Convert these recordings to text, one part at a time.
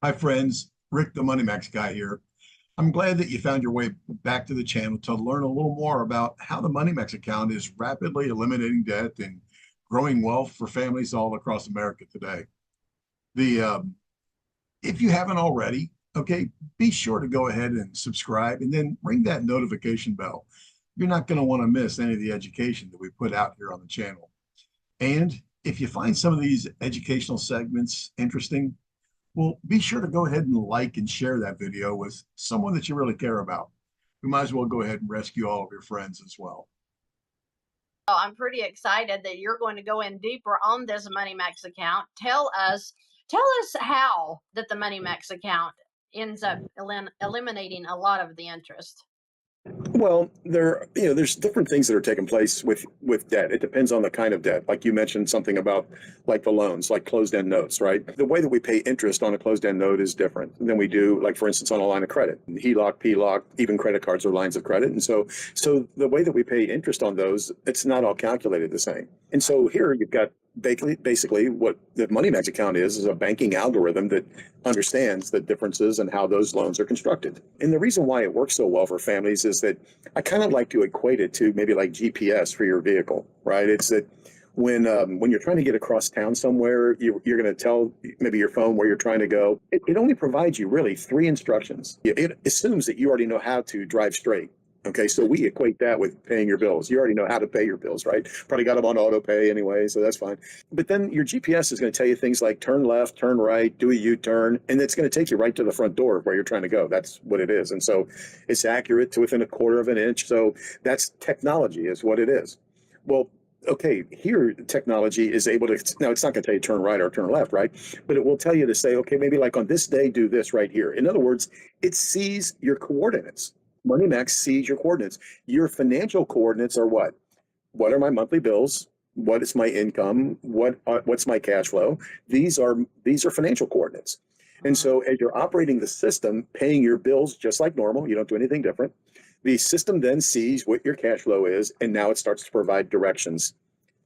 Hi, friends. Rick, the Money Max guy here. I'm glad that you found your way back to the channel to learn a little more about how the Money Max account is rapidly eliminating debt and growing wealth for families all across America today. The If you haven't already, okay, be sure to go ahead and subscribe and then ring that notification bell. You're not going to want to miss any of the education that we put out here on the channel. And if you find some of these educational segments interesting, well, be sure to go ahead and like and share that video with someone that you really care about. We might as well go ahead and rescue all of your friends as well. I'm pretty excited that you're going to go in deeper on this Money Max account. Tell us how that the Money Max account ends up eliminating a lot of the interest. Well, there's different things that are taking place with debt. It depends on the kind of debt. Like you mentioned something about like the loans, like closed-end notes, right? The way that we pay interest on a closed-end note is different than we do, like for instance, on a line of credit. HELOC, PLOC, even credit cards are lines of credit. And so the way that we pay interest on those, it's not all calculated the same. And so here you've got basically what the Money Max account is a banking algorithm that understands the differences and how those loans are constructed. And the reason why it works so well for families is that I kind of like to equate it to maybe like GPS for your vehicle, right? It's that when you're trying to get across town somewhere, you're going to tell maybe your phone where you're trying to go. It only provides you really 3 instructions. It assumes that you already know how to drive straight. Okay, so we equate that with paying your bills. You already know how to pay your bills, right? Probably got them on auto pay anyway, so that's fine. But then your GPS is going to tell you things like turn left, turn right, do a U-turn, and it's going to take you right to the front door of where you're trying to go. That's what it is. And so it's accurate to within a quarter of an inch. So that's technology is what it is. Well, okay, here technology is able to, now it's not going to tell you turn right or turn left, right? But it will tell you to say, okay, maybe like on this day, do this right here. In other words, it sees your coordinates. Money Max sees your coordinates. Your financial coordinates are what? What are my monthly bills? What is my income? What's my cash flow? These are financial coordinates. And so as you're operating the system, paying your bills just like normal, you don't do anything different. The system then sees what your cash flow is, and now it starts to provide directions.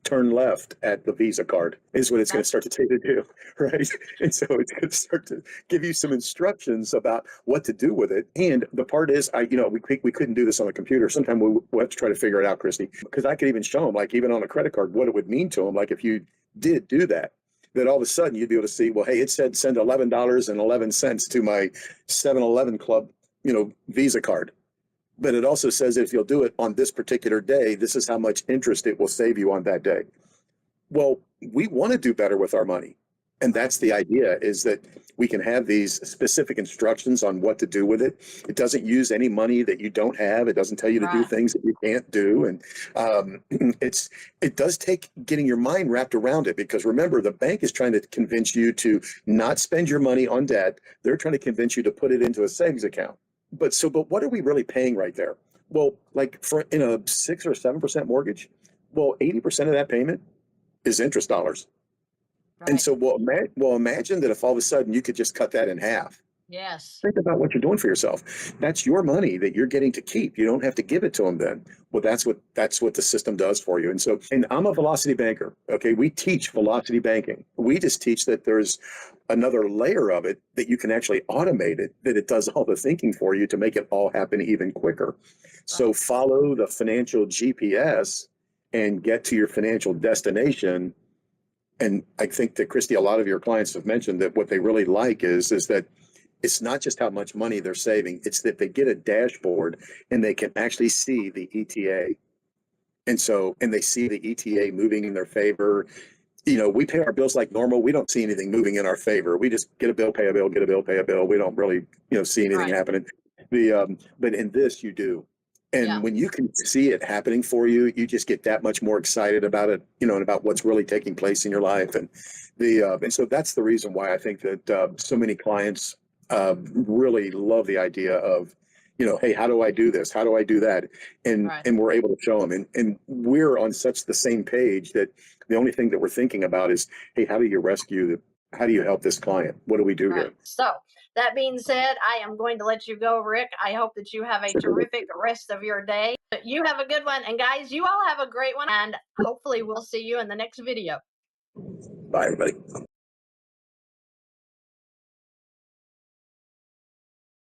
Turn left at the Visa card is what it's going to start to tell you to do, right? And so it's going to start to give you some instructions about what to do with it. And the part is, we couldn't do this on the computer. Sometimes we'll have to try to figure it out, Christy, because I could even show them, like even on a credit card, what it would mean to them. Like if you did do that, that all of a sudden you'd be able to see, well, hey, it said send $11.11 to my 7-Eleven Club, Visa card. But it also says if you'll do it on this particular day, this is how much interest it will save you on that day. Well, we want to do better with our money. And that's the idea, is that we can have these specific instructions on what to do with it. It doesn't use any money that you don't have. It doesn't tell you to do things that you can't do. And it does take getting your mind wrapped around it, because remember, the bank is trying to convince you to not spend your money on debt. They're trying to convince you to put it into a savings account. But what are we really paying right there? Well, like in a 6 or 7% mortgage, well, 80% of that payment is interest dollars. Right. And so imagine that if all of a sudden you could just cut that in half. Yes. Think about what you're doing for yourself. That's your money that you're getting to keep. You don't have to give it to them then. Well, that's what the system does for you. And I'm a velocity banker. Okay. We teach velocity banking. We just teach that there's another layer of it that you can actually automate it, that it does all the thinking for you to make it all happen even quicker. So follow the financial GPS and get to your financial destination. And I think that, Christy, a lot of your clients have mentioned that what they really like is that it's not just how much money they're saving, it's that they get a dashboard and they can actually see the ETA. And they see the ETA moving in their favor. We pay our bills like normal. We don't see anything moving in our favor. We just get a bill, pay a bill, get a bill, pay a bill. We don't really, see anything happening. But in this, you do. And when you can see it happening for you, you just get that much more excited about it, and about what's really taking place in your life. And so that's the reason why I think that so many clients really love the idea of, hey, how do I do this? How do I do that? And we're able to show them. And we're on such the same page that the only thing that we're thinking about is, hey, how do you help this client? What do we do here? So that being said, I am going to let you go, Rick. I hope that you have a terrific rest of your day. You have a good one. And guys, you all have a great one. And hopefully we'll see you in the next video. Bye, everybody.